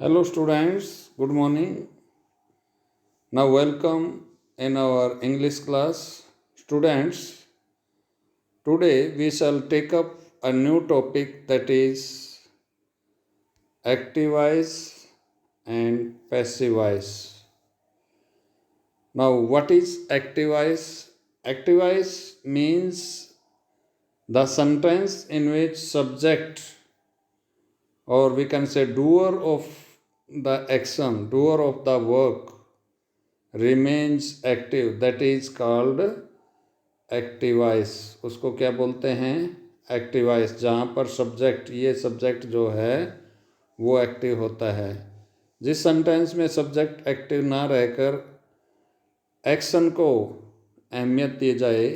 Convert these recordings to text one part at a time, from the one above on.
Hello students, good morning. Now welcome in our English class. Students, today we shall take up a new topic, that is activize and passivize. Now what is activize? Activize means the sentence in which subject, or we can say doer of the action, doer of the work remains active, that is called एक्टिवाइज. उसको क्या बोलते हैं? एक्टिवाइज. जहाँ पर subject, ये subject जो है वो एक्टिव होता है. जिस सेंटेंस में सब्जेक्ट एक्टिव ना रहकर एक्शन को अहमियत दी जाए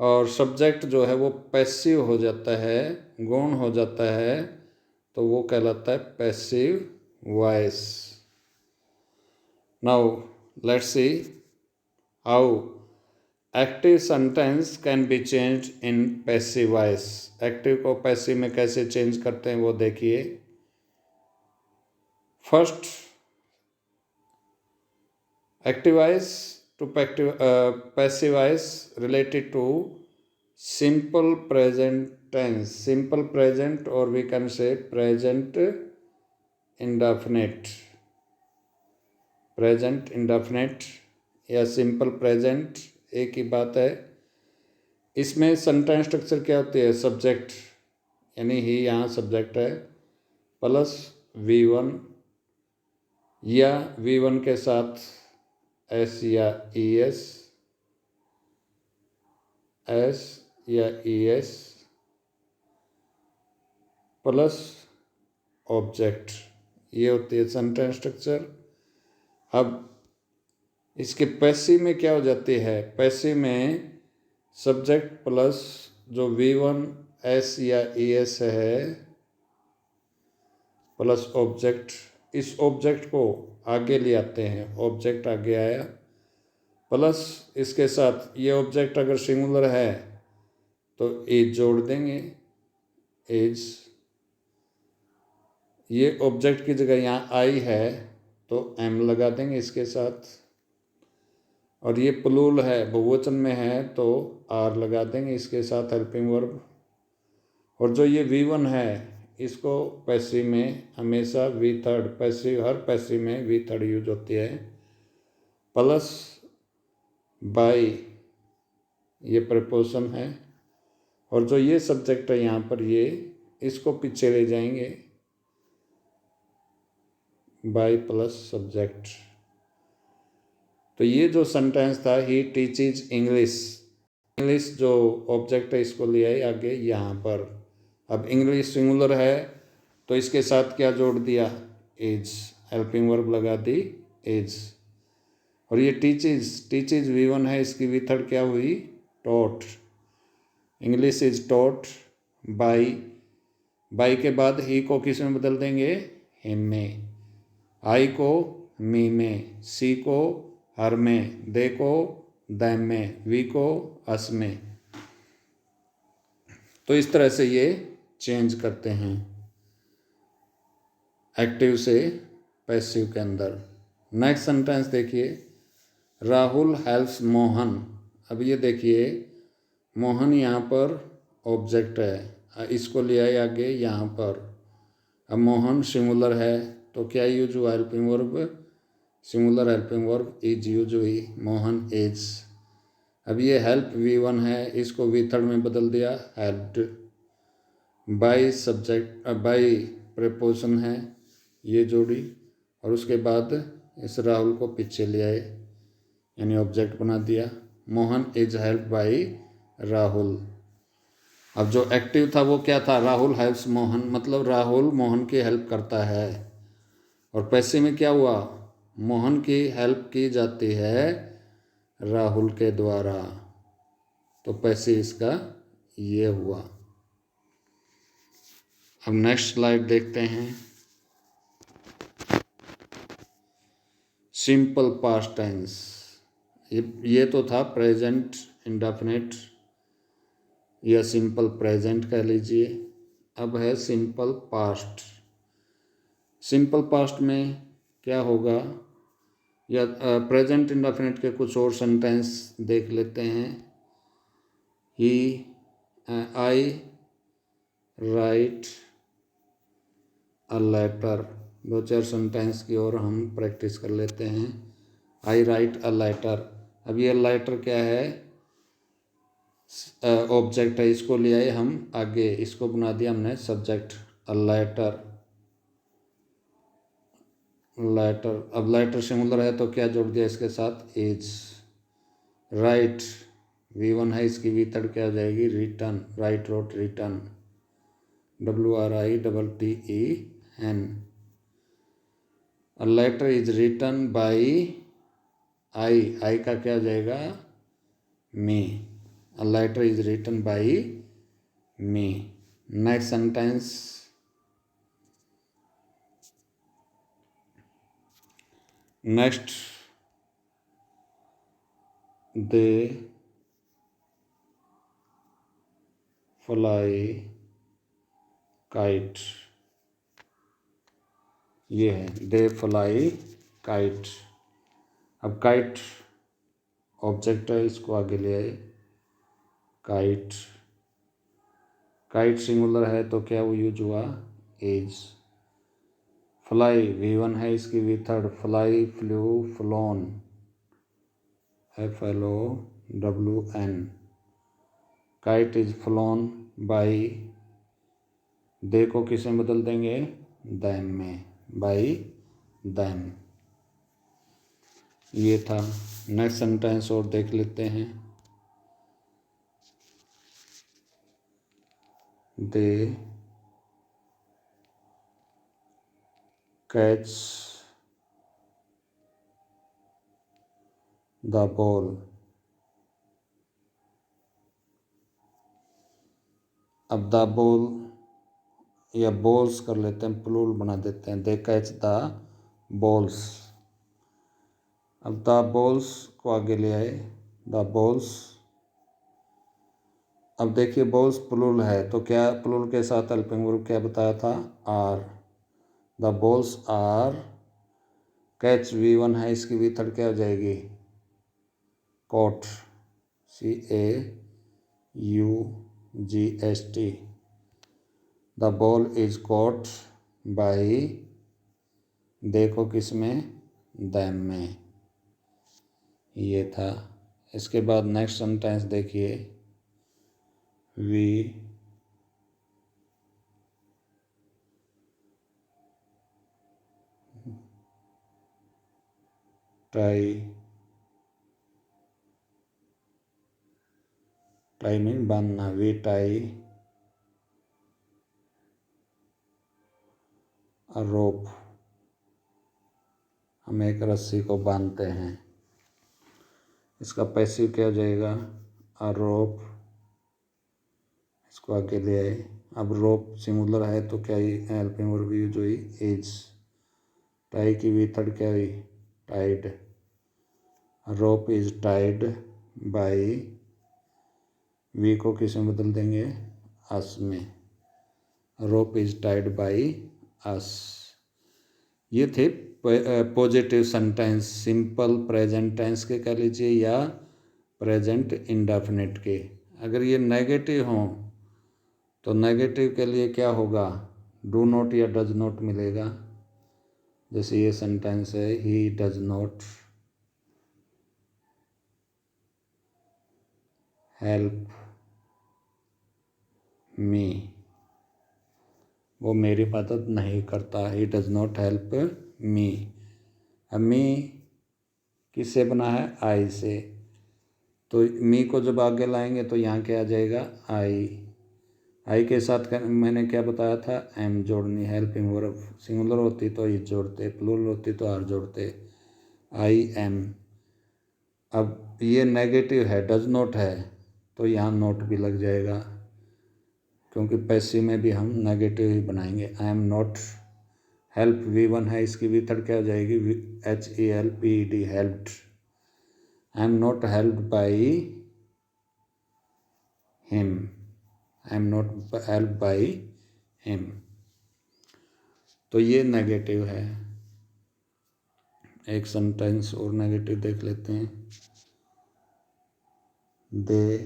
और सब्जेक्ट जो है वो पैसिव हो जाता है, गौण हो जाता है, तो वो कहलाता है passive voice. Now let's see how active sentence can be change in passive voice. Active को पैसिव में कैसे चेंज करते हैं वो देखिए. First, active voice to passive voice related to simple present tense. Simple present और we can say present indefinite. Present indefinite या simple present एक ही बात है. इसमें सेंटेंस स्ट्रक्चर क्या होती है? सब्जेक्ट यानी ही यहाँ सब्जेक्ट है प्लस V1 या V1 के साथ S या ES, S या ES प्लस ऑब्जेक्ट. ये होती है सेंटेंस स्ट्रक्चर. अब इसके पैसिव में क्या हो जाती है? पैसिव में सब्जेक्ट प्लस जो V1 S या ES है प्लस ऑब्जेक्ट. इस ऑब्जेक्ट को आगे ले आते हैं. ऑब्जेक्ट आगे आया प्लस इसके साथ ये ऑब्जेक्ट अगर सिंगुलर है तो एज जोड़ देंगे. एज, ये ऑब्जेक्ट की जगह यहाँ आई है तो M लगा देंगे इसके साथ. और ये प्लूरल है, बहुवचन में है तो R लगा देंगे इसके साथ हेल्पिंग वर्ब. और जो ये V1 है इसको पैसिव में हमेशा V3, पैसिव हर पैसिव में V3 यूज होती है. प्लस बाई, ये प्रपोजन है. और जो ये सब्जेक्ट है यहाँ पर, ये इसको पीछे ले जाएंगे बाई प्लस सब्जेक्ट. तो ये जो सेंटेंस था ही टीचेज इंग्लिश. इंग्लिश जो ऑब्जेक्ट है इसको ले आए आगे यहाँ पर. अब इंग्लिश सिंगुलर है तो इसके साथ क्या जोड़ दिया? एज. हेल्पिंग वर्ब लगा दी एज. और ये टीचेज V1 है, इसकी V3 क्या हुई? Taught. English is taught by. By के बाद ही को किस में बदल देंगे? हिम में. आई को मी में. सी को हर में. दे को दैम में. वी को अस में. तो इस तरह से ये चेंज करते हैं एक्टिव से पैसिव के अंदर. नेक्स्ट सेंटेंस देखिए, राहुल हेल्प्स मोहन. अब ये देखिए, मोहन यहाँ पर ऑब्जेक्ट है, इसको ले आए आगे यहाँ पर. अब मोहन सिंगुलर है तो क्या यूज हुआ? Helping verb. Singular helping verb is use हुई. मोहन इज. अब ये हेल्प V1 है, इसको V3 में बदल दिया हेल्प्ड. बाई सब्जेक्ट, बाई प्रपोजन है, ये जोड़ी. और उसके बाद इस राहुल को पीछे ले आए यानी ऑब्जेक्ट बना दिया. Mohan is help by Rahul. अब जो एक्टिव था वो क्या था? राहुल हेल्प्स मोहन, मतलब राहुल मोहन की हेल्प करता है. और पैसिव में क्या हुआ? मोहन की हेल्प की जाती है राहुल के द्वारा. तो पैसिव इसका ये हुआ. अब नेक्स्ट स्लाइड देखते हैं. Simple past tense. ये तो था प्रेजेंट इंडेफिनिट या सिंपल प्रेजेंट कह लीजिए. अब है सिंपल पास्ट. सिंपल पास्ट में क्या होगा, या प्रेजेंट इंडेफिनिट के कुछ और सेंटेंस देख लेते हैं। ही आई राइट अ लेटर, दो चार सेंटेंस की और हम प्रैक्टिस कर लेते हैं। आई राइट अ लेटर, अब ये लेटर क्या है, ऑब्जेक्ट है, इसको ले आए हम आगे, इसको बना दिया हमने सब्जेक्ट, अ लेटर। लेटर, अब लेटर सिंगुलर है तो क्या जोड़ दिया इसके साथ, इज। राइट V1 है, इसकी वी थर्ड क्या हो जाएगी, return, right road return, WRITTEN। A letter is written by I का क्या हो जाएगा, me। A letter is written by me। Next sentence, next, they fly kite, ये है दे फ्लाई काइट। अब काइट ऑब्जेक्ट है, इसको आगे ले आए, काइट। काइट सिंगुलर है तो क्या वो यूज हुआ, इज। फ्लाई V1 है, इसकी V third, fly, flew, flown, FLOWN। Kite is flown by, they को किस में बदल देंगे, दैम में, बाई दैम। ये था। नेक्स्ट सेंटेंस और देख लेते हैं। दे कैच द बॉल, अब द बॉल या बॉल्स कर लेते हैं, प्लूरल बना देते हैं, दे कैच द बॉल्स। अब द बॉल्स को आगे ले आए, द बॉल्स। अब देखिए बॉल्स प्लूरल है तो क्या प्लूरल के साथ हेल्पिंग वर्ब क्या बताया था, are. The balls are, catch V1 है, इसकी वी थर्ड क्या हो जाएगी, caught, CAUGHT। The ball is caught by, देखो किस में, दैम में। ये था। इसके बाद नेक्स्ट सेंटेंस देखिए, वी टाई, टाई मीन बांधना, वी टाई अ रोप, हम एक रस्सी को बांधते हैं। इसका पैसिव क्या हो जाएगा, अ रोप, इसको आगे ले आए। अब रोप सिंगुलर है तो क्या हेल्पिंग वर्ब यूज हुई, इज। टाई की वी थर्ड क्या हुई, tied. Rope is tied by, we को किस में बदल देंगे, अस में, rope is tied by us. ये थे positive sentence, simple present tense के कह लीजिए या प्रेजेंट इंडेफिनिट के। अगर ये नेगेटिव हों तो नेगेटिव के लिए क्या होगा, डू नॉट या डज नॉट मिलेगा। जैसे ये सेंटेंस है, he does not help me, वो मेरी मदद नहीं करता, he does not help me. अब मी किससे बना है, आई से, तो मी को जब आगे लाएंगे तो यहाँ क्या आ जाएगा, आई के साथ मैंने क्या बताया था, एम जोड़नी, हेल्पिंग वर्ब सिंगुलर होती तो इज जोड़ते, प्लूरल होती तो आर जोड़ते, आई एम। अब ये नेगेटिव है, डज नॉट है, तो यहाँ नोट भी लग जाएगा, क्योंकि पैसिव में भी हम नेगेटिव ही बनाएंगे। I am not help, V1 है, इसकी वी थर्ड क्या हो जाएगी, HELPED, helped. I am not helped by him, I am not helped by him. तो ये नेगेटिव है। एक सेंटेंस और नेगेटिव देख लेते हैं। They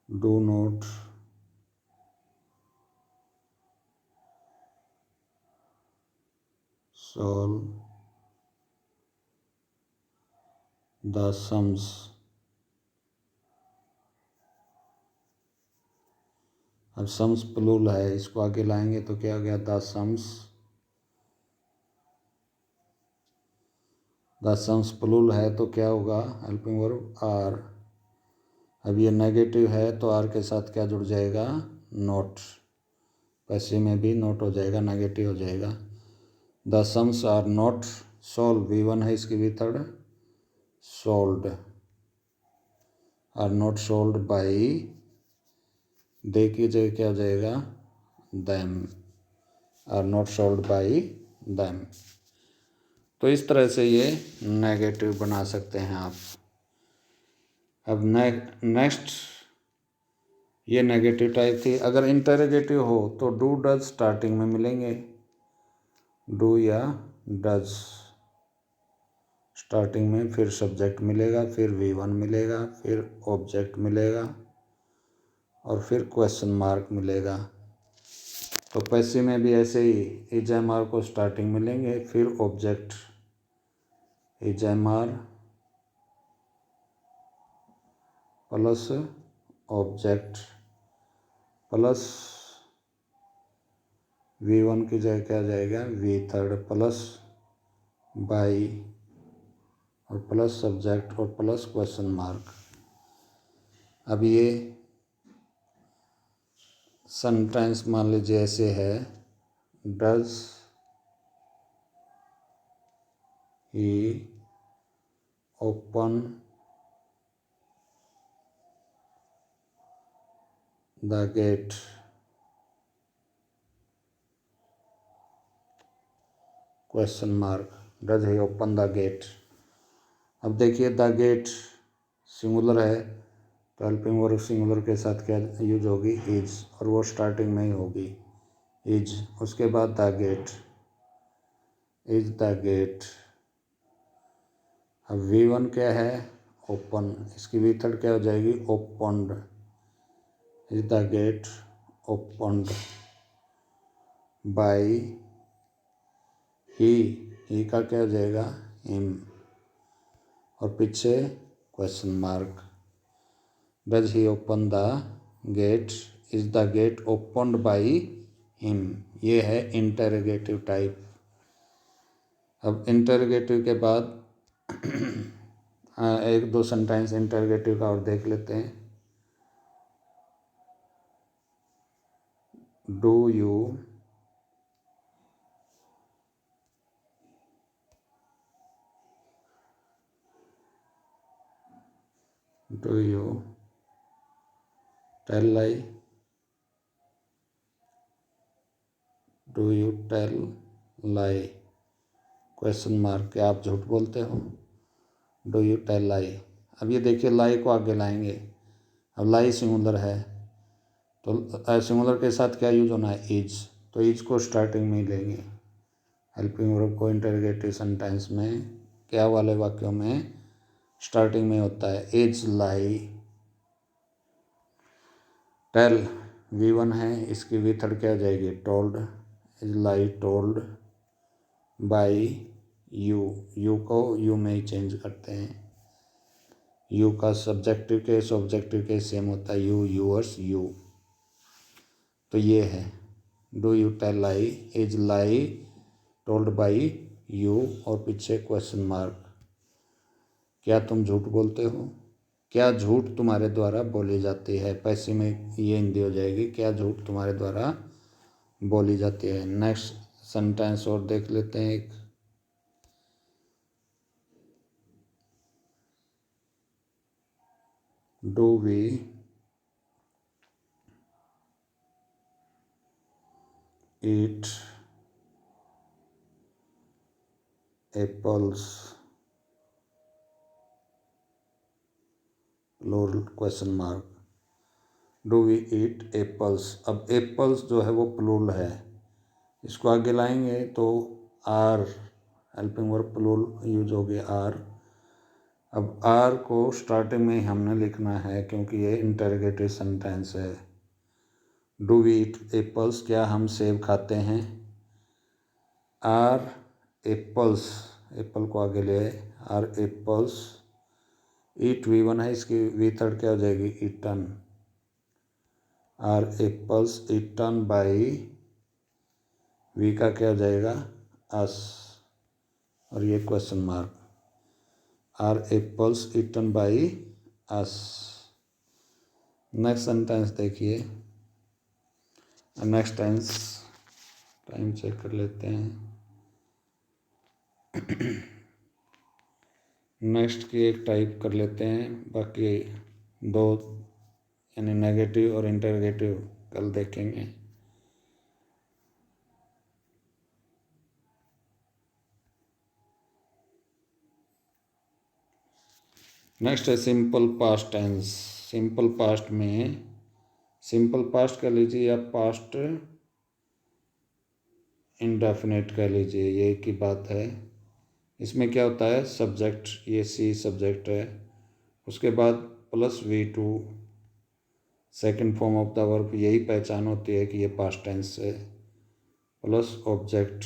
do not solve the sums अब सम्स प्लूरल है, इसको आगे लाएंगे तो क्या हो गया, द सम्स प्लूरल है तो क्या होगा, हेल्पिंग वर्ब आर। अब ये नेगेटिव है तो आर के साथ क्या जुड़ जाएगा, नॉट। पैसिव में भी नॉट हो जाएगा, नेगेटिव हो जाएगा। The sums are not solve, V1 है इसकी method, solved are not solved by, they की जगह क्या हो जाएगा, them, are not solved by them. तो इस तरह से ये नेगेटिव बना सकते हैं आप। अब नेक्स्ट, ये नेगेटिव टाइप थी। अगर इंटरोगेटिव हो तो डू डज स्टार्टिंग में मिलेंगे, डू या डज स्टार्टिंग में, फिर सब्जेक्ट मिलेगा, फिर V1 मिलेगा, फिर ऑब्जेक्ट मिलेगा और फिर क्वेश्चन मार्क मिलेगा। तो पैसिव में भी ऐसे ही EJMR को स्टार्टिंग मिलेंगे, फिर object EJMR plus object plus V1 की जगह क्या जाएगा, V3 प्लस बाई और प्लस सब्जेक्ट और प्लस क्वेश्चन मार्क। अब ये सेंटेंस मान लीजिए ऐसे है, does he open the gate, question mark, does he open the gate. अब देखिए द गेट सिंगुलर है तो हेल्पिंग वर्ब सिंगुलर के साथ क्या यूज होगी, इज, और वो स्टार्टिंग में ही होगी इज। उसके बाद the gate, is the gate. अब V1 क्या है, ओपन, इसकी V3 क्या हो जाएगी, opened, is the gate opened by he का क्या हो जाएगा, हिम, और पीछे question mark. Does he open the gate, is the gate opened by him. ये है इंटरोगेटिव टाइप। अब इंटरोगेटिव के बाद एक दो सेंटेंस इंटरोगेटिव का और देख लेते हैं। Do you tell lie, do you tell lie, question mark, क्या आप झूठ बोलते हो, डू यू टेल लाई। अब ये देखिए लाई को आगे लाएंगे। अब लाई सिंगुलर है तो सिंगुलर के साथ क्या यूज होना है, इज, तो इज को स्टार्टिंग में ही लेंगे। हेल्पिंग वर्ब को इंटरोगेटिव सेंटेंस में क्या वाले वाक्यों में स्टार्टिंग में होता है, इज लाई। टेल V1 है, इसकी V3 क्या हो जाएगी, told, is lie told by you को यू में ही चेंज करते हैं। यू का subjective case objective case same होता है, यू, यूअर्स, यू। तो ये है do you tell lie, is lie told by you, और पीछे क्वेश्चन मार्क, क्या तुम झूठ बोलते हो, क्या झूठ तुम्हारे द्वारा बोली जाती है। पैसे में ये हिंदी हो जाएगी, क्या झूठ तुम्हारे द्वारा बोली जाती है। नेक्स्ट सेंटेंस और देख लेते हैं एक। Do we eat apples, plural, question mark, do we eat apples. अब एप्पल्स जो है वो प्लूरल है इसको आगे लाएंगे तो are helping verb plural use हो गया आर। अब आर को स्टार्टिंग में हमने लिखना है क्योंकि ये इंटरोगेटिव सेंटेंस है। डू वी ईट एप्पल्स, क्या हम सेब खाते हैं। आर एप्पल्स, एप्पल को आगे ले आए, आर एप्पल्स। ईट V1 है, इसकी वी थर्ड क्या हो जाएगी eaten. Are apples eaten by, we का क्या हो जाएगा अस, और ये question mark. Are apples eaten by us. Next sentence देखिए, नेक्स्ट टेंस, टाइम चेक कर लेते हैं। नेक्स्ट की एक टाइप कर लेते हैं, बाकी दो यानी नेगेटिव और इंटरोगेटिव कल देखेंगे। नेक्स्ट है simple past tense. Simple past में, सिंपल पास्ट कह लीजिए या पास्ट इंडेफिनिट कह लीजिए, ये एक ही बात है। इसमें क्या होता है, सब्जेक्ट, ये सी सब्जेक्ट है, उसके बाद plus V2 second form of the verb, यही पहचान होती है कि ये पास्ट टेंस है, प्लस ऑब्जेक्ट।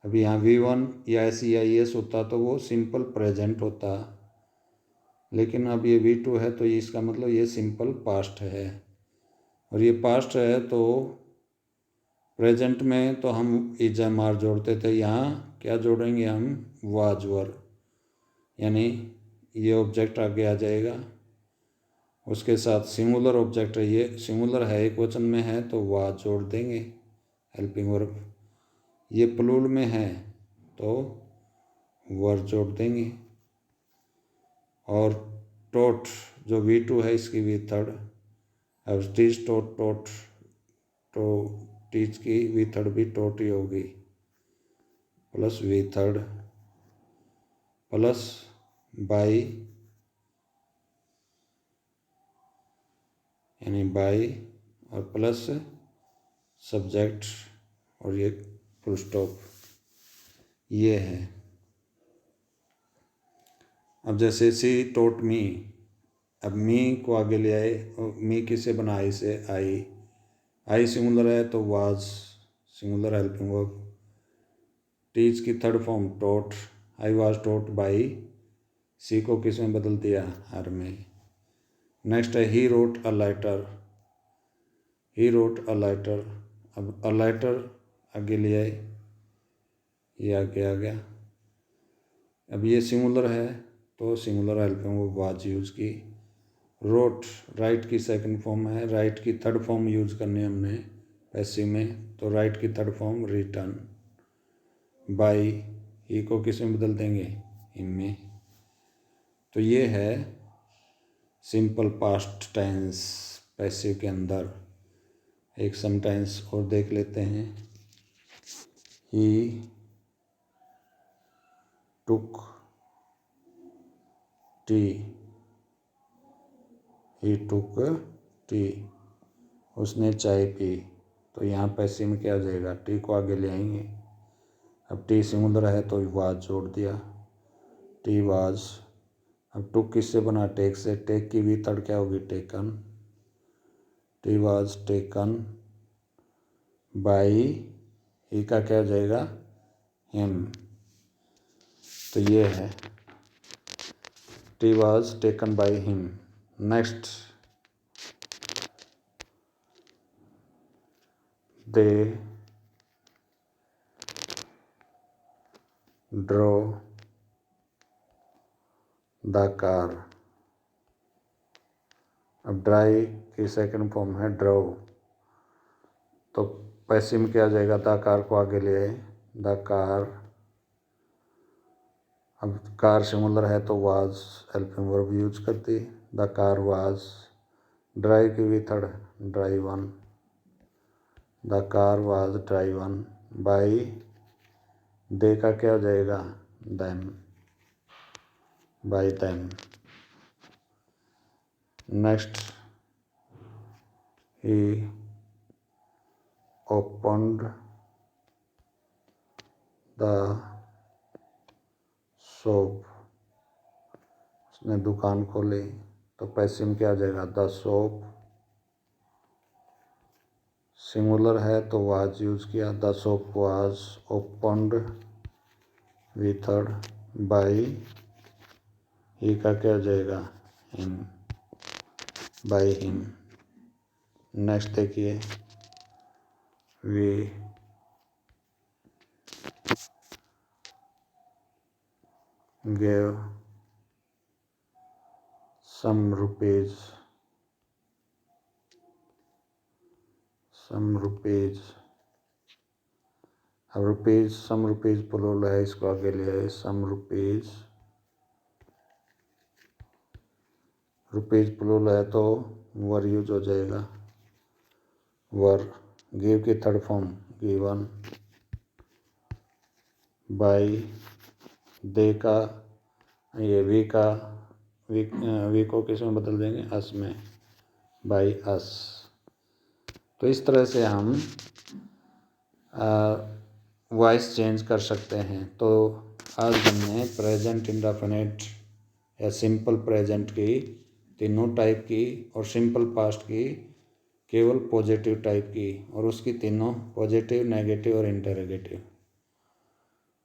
अभी यहाँ V1 या SEIS होता तो वो सिंपल प्रेजेंट होता, लेकिन अब ये V2 है तो इसका मतलब ये सिंपल पास्ट है। और ये पास्ट है तो प्रेजेंट में तो हम EJMR जोड़ते थे, यहाँ क्या जोड़ेंगे हम वाज वर, यानी ये ऑब्जेक्ट आगे आ जाएगा, उसके साथ सिंगुलर ऑब्जेक्ट है, ये सिंगुलर है एक वचन में है तो वाज जोड़ देंगे हेल्पिंग वर्ब। ये प्लूरल में है तो वर जोड़ देंगे। और टोट जो V2 है इसकी वी थर्ड, अब टीच टोट टोट, तो टीच की वी थर्ड भी टोट ही होगी, plus V third plus by, यानी बाई और प्लस सब्जेक्ट और ये फुल स्टॉप, ये है। अब जैसे सी टोट मी, अब मी को आगे ले आए, मी किससे बना आई से, आई सिंगुलर है तो was singular helping verb. Teach की third form taught, I was taught by, she को किस में बदल दिया हर में। नेक्स्ट है he wrote a letter, he wrote a letter, अब अ लेटर आगे ले आए, ये आगे आ गया। अब ये सिंगुलर है तो singular helping verb was use की। रोट राइट की सेकंड फॉर्म है, राइट की थर्ड फॉर्म यूज करनी है हमने पैसिव में, तो राइट की थर्ड फॉर्म रिटर्न। बाई, ही को किस में बदल देंगे इन में। तो ये है सिंपल पास्ट टेंस पैसिव के अंदर। एक सेंटेंस और देख लेते हैं, ही टुक टी, ही टुक टी, उसने चाय पी, तो यहाँ पैसिव में क्या हो जाएगा, टी को आगे ले आएंगे। अब टी सिंगुलर है तो वाज जोड़ दिया, टी वाज। अब टुक किससे बना, टेक से, टेक की वी थर्ड क्या होगी taken, it was taken by, he का क्या हो जाएगा हिम। तो ये है it was taken by him. Next, they drew the car, अब ड्राई की सेकंड फॉर्म है ड्रो, तो पैसिव में क्या आ जाएगा, द कार को आगे ले आए, द कार। अब कार सिंगुलर है तो वाज हेल्पिंग वर्ब यूज करती, द कार वाज। ड्राई की भी third drawn, the car was drawn by, they का क्या हो जाएगा them, by them. Next, he opened the shop, उसने दुकान खोली। तो पैसिव में क्या आ जाएगा, द शॉप। सिंगुलर है तो वाज यूज किया, the shop was opened with by, he का क्या आ जाएगा, हिम, बाई हिम। नेक्स्ट देखिए, वी gave some rupees, अब रुपीज सम रुपीज प्लूरल है, इसको आगे ले आए, सम रुपीज, रुपीज प्लूरल है तो वर यूज हो जाएगा, वर। गिव की third form given, by, they का, ये वी का, वी को किस में बदल देंगे, अस में, बाई अस। तो इस तरह से हम वॉइस चेंज कर सकते हैं। तो आज हमने प्रेजेंट इंडेफिनिट या सिंपल प्रेजेंट की तीनों टाइप की और सिंपल पास्ट की केवल पॉजिटिव टाइप की, और उसकी तीनों पॉजिटिव, नेगेटिव और इंटरोगेटिव।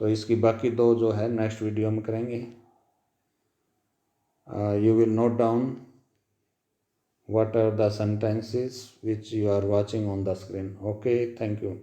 तो इसकी बाकी दो जो है नेक्स्ट वीडियो में करेंगे। You will note down what are the sentences which you are watching on the screen. Okay, thank you.